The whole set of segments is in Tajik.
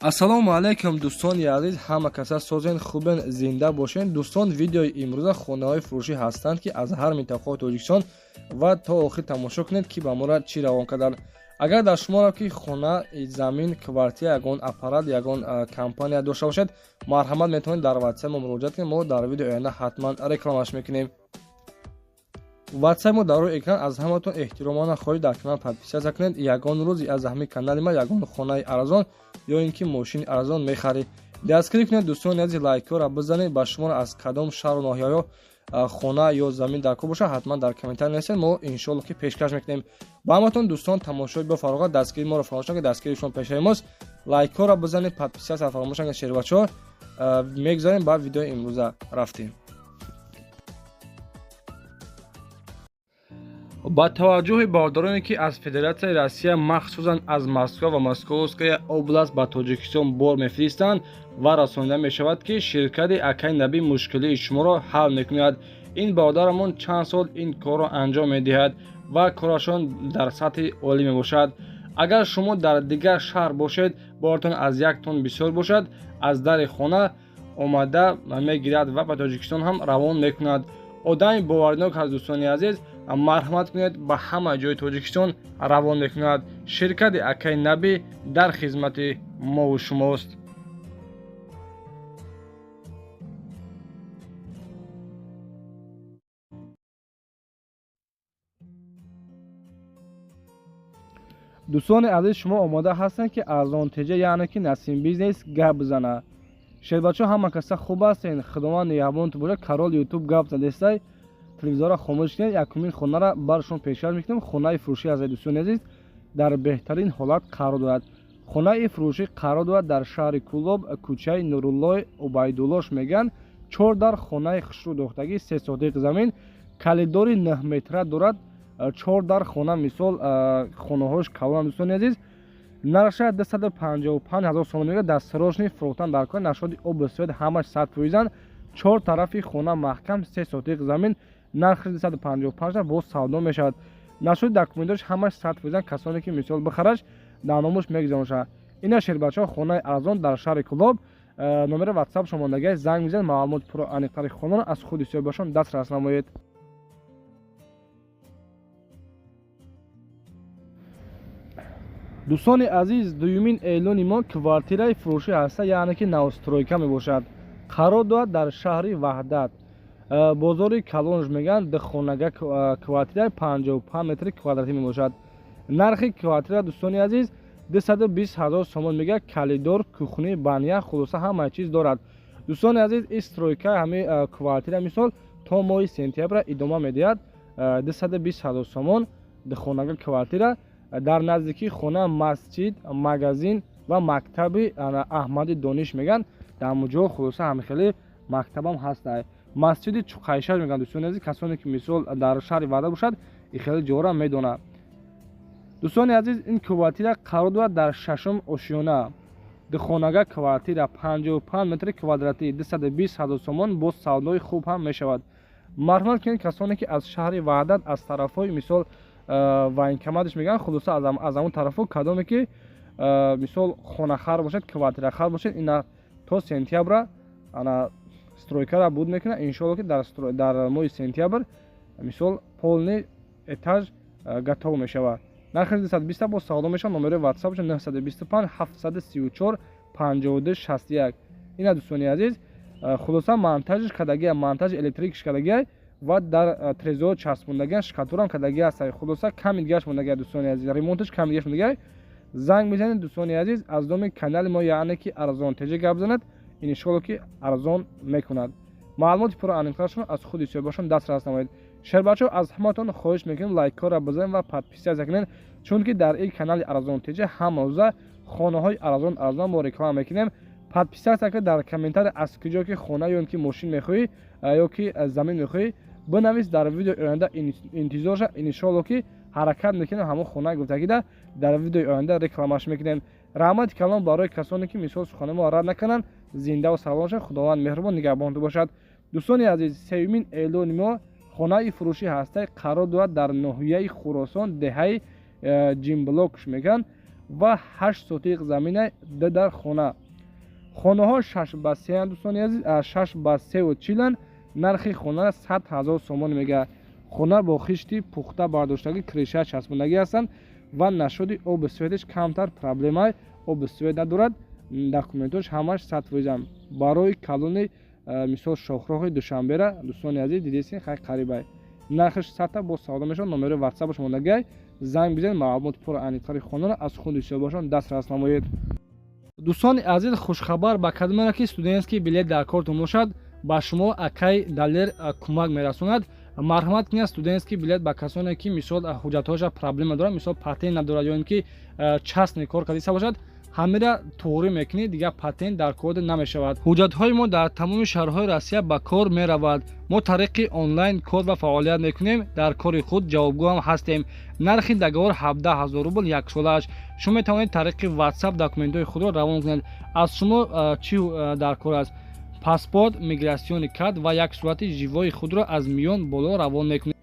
ассалому алайкум дӯстони азиз, ҳама каса созен хубен, зинда бошен. дӯстон, видеои имрӯза хонаҳои фурӯшӣ ҳастанд ки аз ҳар минтақаҳои Тоҷикистон ва то охир тамошо кунед ки ба мора чӣ равон карданд. агар дар шуморо ки хона, замин, квартира, ягон аппарат, ягон компания дошта бошед, марҳамат метавонед дар ватсап мо муроҷиат кунед. мо дар видеои оянда ҳатман рекламаш мекунем. ватсап мо дар рӯи экран. аз ҳаматон эҳтиромона хоҳиш дар канал подписатсия кунед. ягон рӯзи аз ҳамин канали ма ягон хонаи арзон ё ин ки мошини арзон мехаред, дастгирӣ кунед. дӯстони азиз, лайкҳоро бизанед. ба шумо аз кадом шаҳру ноҳияҳо хона ё замин дар кор бошад, ҳатман дар комментар нависед. мо иншоалло ки пешкаш мекунем. ба ҳаматон дӯстон, тамошои бафароғат, дастгирии моро фаромӯш накунед. дастгирии шумо пешраи мост. лайкҳоро бизанед, подписатсия фаромӯш накунед. шербачаҳо мегзарем ба видеои имрӯза рафтем. ба таваҷҷӯҳи бардороне ки аз Федератсияи Россия, махсусан аз Москва ва Московская област ба Тоҷикистон бор мефиристанд ва расонида мешавад ки ширкати Акай Наби мушкилии шуморо ҳал мекунад. ин бародарамон чанд сол ин корро анҷом медиҳад ва корашон дар сатҳи олӣ мебошад. агар шумо дар дигар шаҳр бошед, боротон аз 1 тонн бисёр бошад, аз дари хона омада мегирад ва ба Тоҷикистон ҳам равон мекунад. одами боварнок ҳаст. дӯстони азиз, марҳамат кунед, ба ҳама ҷои Тоҷикистон равон мекунад. ширкати Акай Наби дар хизмати мову шумост. дӯстони азиз, шумо омода ҳастанд ки арзонтеҷа, яъне ки Насим Бизнес гап бизана. шербачо ҳама каса хуб ҳастен. худованд нигаҳбонтон бошад. Карол ютуб гап задестай, телевизорро хомӯш кунед. якумин хонара баршон пешкаш мекунем. хонаи фурӯшӣ аз дӯстони азиз дар беҳтарин ҳолат қарор дорад. хонаи фурӯшӣ қарор дорад дар шаҳри Кӯлоб, кӯчаи Нуруллои Убайдуллош меган. 4 дар хонаи хушрӯ дохтагӣ, 3 сотиқ замин, калидори 9 метра дорад. 4 дар хона, мисол хонаҳош калон. дӯстони азиз, нарша 255,000 сомон мегӯяд. дастирошни фурӯхтан дар кор, нашоди обу свет ҳамаш 100%. 4 тарафи хона маҳкам, 3 сотиқ замин, нархи 255 боз савдо мешавад. нашоди документош ҳамаш 100%. касоне ки мисол бихараш дар номуш мегузаронад. ина шербачаҳо хонаи арзон дар шаҳри Кӯлоб. номери ватсап шумондагиаш занг мизанед. маълумоти пурра аниқтари хонаро аз худи соҳибашон дастрас намоед. дӯстони азиз, дуюмин эълони мо квартираи фурӯшӣ ҳаста, яъне ки навстройка мебошад. қарор дорад дар шаҳри Ваҳдат, бозори Калонж меган. духонага квартираи 55 метри квадратӣ мебошад. нархи квартира, дӯстони азиз, 220,000 сомон мегӯяд. калидор, кухни, баня, хулоса ҳама чиз дорад. дӯстони азиз, ин стройка ҳамин квартира мисол то моҳи сентябр идома медиҳад. 220,000 сомон духонага квартира. дар наздикии хона масҷид, магазин ва мактаби Аҳмади Дониш меган. дар муҷо хулоса ҳамихеле мактабам ҳаста. масҷиди Чуқайшар меган. дӯстони азиз, касоне ки мисол дар шаҳри Ваҳдат бошад, ин хеле ҷора медонад. дӯстони азиз, ин квартира қарор дорад дар 6-ум ошёна. духонага квартира 55 метри квадратӣ, 220,000 сомон, бо савдои хуб ҳам мешавад. марҳамат кунед, касоне ки аз шаҳри Ваҳдат, аз тарафҳои мисол военкоматиш меган, хулоса аз амон тарафҳо кадоме ки мисол хонахар бошад, квартирахар бошад, ина то сентябра ана стройкара буд мекунад. иншоалло ки дар моҳи сентябр мисол полни этаж гатов мешавад. нархи 220 бо савдо мешавад. номери ватсапш 925 734 52 61. ина дӯстони азиз, хулоса монтажиш кардагия, монтаж электрикиш кардагия ва дар трезор часпондагия, шкатурам кардагия аст. хулоса ками дигаш мондагия. дӯстони азиз, ремонтиш ками дигаш мондагия. занг мезанед дӯстони азиз, аз доми канали мо, яъне ки арзонтеҷа гап занад. иншоалло ки арзон мекунад. маълумоти пурра аниқташон аз худи соҳибашон дастрас намоед. шербачаҳо, аз ҳаматон хоҳиш мекунем лайкҳоро бизанед ва подписатсия кунед, чунки дар ин канали арзонтеҷа ҳама рӯза хонаҳои арзон мо реклама мекунем. подписатсия кунед. дар комментар аз куҷо ки хона ё ки мошин мехоҳӣ ё ки замин мехоҳӣ бинавис. дар видеои оянда интизор шав. иншоалло ки ҳаракат мекунем ҳамон хонаи гуфтагида дар видеои оянда рекламаш мекунем. раҳмати калон барои касоне ки мисол сухани мо рад накунанд. зинда ва салом бошад. худованд меҳрубон нигаҳбонтон бошад. дӯстони азиз, сеюмин эълони мо хонаи фурӯшӣ ҳастай, қарор дорад дар ноҳияи Хӯросон, деҳаи Ҷимблокш меган. و 8 сотиқ замина дар хона. хонаҳо 6 ба 3 дӯстони азиз, 6 ба 340 нархи хона 100,000 сомон мега. хона бо хишти пухта бардоштагӣ, криша часпондагӣ ҳастанд ва нашуди оби светиш камтар проблемаи оби свет надорад. документош ҳамаш 100%. барои калони мисол шохроҳи душанбера дӯстони азиз дидесин хай қарибай. нархиш 100 бо савдо мешавад. номери ватсапаш мондагай, занг бизанед, маълумоти пурра аниқтари хонаро аз худи сиёбошон дастрас намоед. дӯстони азиз, хушхабар ба кадомера ки студентский билет дар кортон бошад, ба шумо акай далер кӯмак мерасонад. марҳамат кинед студентский билет ба касоне ки мисол ҳуҷҷатҳоша проблема дорад, мисол патент надорад ё ин ки частни кор кардиса бошад, ҳамира туғрӣ мекунед, дигар патент дар кор намешавад. ҳуҷҷатҳои мо дар тамоми шаҳрҳои Россия ба кор меравад. мо тариқи онлайн кор ва фаъолият мекунем. дар кори худ ҷавобгӯ ҳам ҳастем. нархи договор 17,000 рубл яксолааш. шумо метавонед тариқи WhatsApp документҳои худро равон кунед. аз шумо чӣ дар кор аст? паспорт, миграсиони карт ва як сурати живои худро аз миён боло равон мекунед.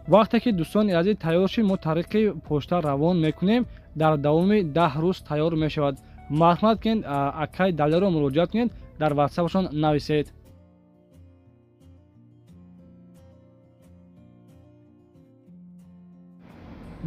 вақте ки дӯстони азиз тайёр шид, мо тариқи почта равон мекунем. дар давоми 10 рӯз тайёр мешавад. марҳамат кинед акай далерро муроҷиат кунед, дар ватсапашон нависед.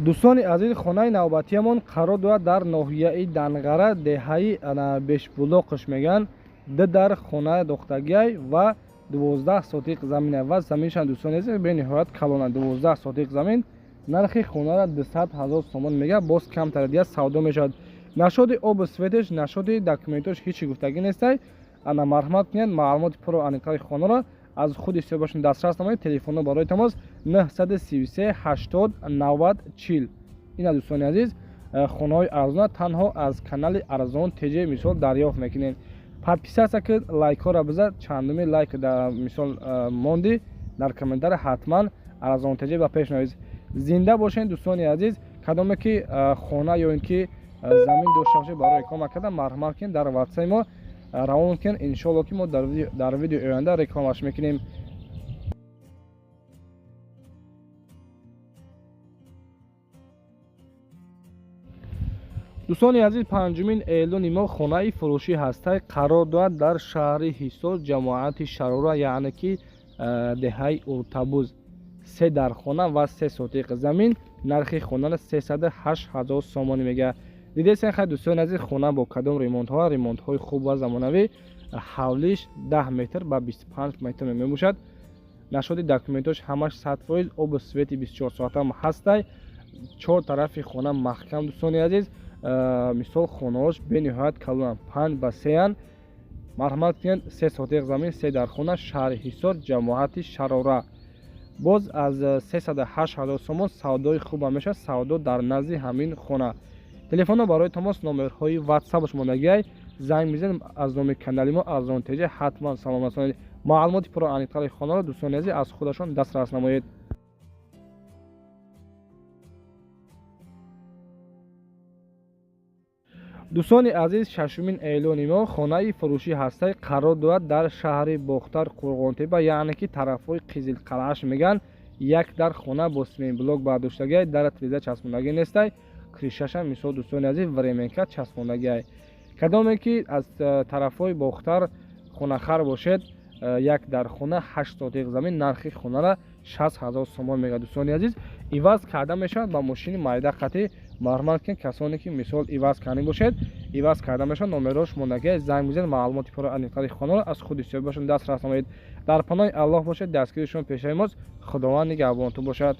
дӯстони азиз, хонаи навбатиамон қарор дорад дар ноҳияи Данғара, деҳаи Бешбулоқш меган, дар хона дохтагиай ва 12 сотиқ замина ва заминшан дӯстони азиз бениҳоят калона 12 сотиқ замин. нархи хонара 200,000 сомон мега. боз камтар дига савдо мешавад. нашоди оби светеш, нашоди документош ҳичи гуфтагӣ нестай. ана марҳамат кунед, маълумоти пурро аниқари хонаро аз худи сиёбашон дастрас намоед. телефонно барои тамос 933 80 90 40. ина дӯстони азиз, хонаҳои арзона танҳо аз канали арзон теҷе мисол дарёфт мекунед. подписатсия кунед, лайкҳоро бизад. чандуми лайк дар мисол монди дар комментари ҳатман арзон теҷе ба пеш навиз. зинда бошед дӯстони азиз. кадоме ки хона ё ин ки замин дошта бошед барои реклама кардан, марҳамат кунед дар ватсапи мо равон кунед. иншоалло ки мо дар видеои оянда рекламаш мекунем. дӯстони азиз, 5 июли мо хонаи фурӯшӣ ҳастай қарор дорад дар шаҳри Ҳисор, ҷамоати Шарора, яъне ки деҳаи Уртабуз. 3 дар хона ва 3 сотиқ замин. нархи хона 308,000 сомон мега. дидесен хай дӯстони азиз, хона бо кадом ремонтҳои хуб ва замонавӣ. ҳавлиш 10 метр ба 25 метр мебошад. нашоди документош ҳамаш 100%. оби свети 24 соата ҳастай. 4 тарафи хона маҳкам дӯстони азиз. мисол хонаош бениҳоят калон 5 ба 3. марҳамат кунед, 3 сотиқ замин, 3 дар хона, шаҳри Ҳисор, ҷамоати Шарора. боз аз 308,000 сомон савдои хуба мешавад. савдо дар назди ҳамин хона. телефонно барои тамос номерҳои ватсапаш мондагиай, занг бизанед. аз номи канали мо арзон теҷа ҳатман салом расонед. маълумоти пурро аниқтари хонаро дӯстони азиз аз худашон дастрас намоед. дӯстони азиз, 6 июли мо хонаи фурӯшӣ ҳастай қарор дорад дар шаҳри Бохтар, Қурғонтеба, яъне ки тарафҳои Қизилқалъаш меган. як дар хона бо семин блок бардоштагиай, дар тиреза часпондагӣ нестай. кришаша мисол дӯстони азиз временка часпондагиай. кадоме ки аз тарафҳои Бохтар хонахар бошед, як дар хона 8 сотиқ замин. нархи хонара 60,000 сомон мега. дӯстони азиз, иваз карда мешавад ба мошини майдақати. марҳамат кунед, касоне ки мисол иваз кардани бошед, иваз карда мешавад. номерош мондагиай, занг бизанед. маълумоти пурра аниқари хонаро аз худи сиёбашон дастрас намоед. дар паноҳи Аллоҳ бошед. дастгиришон пешаи мост. худованд нигаҳбонтон бошад.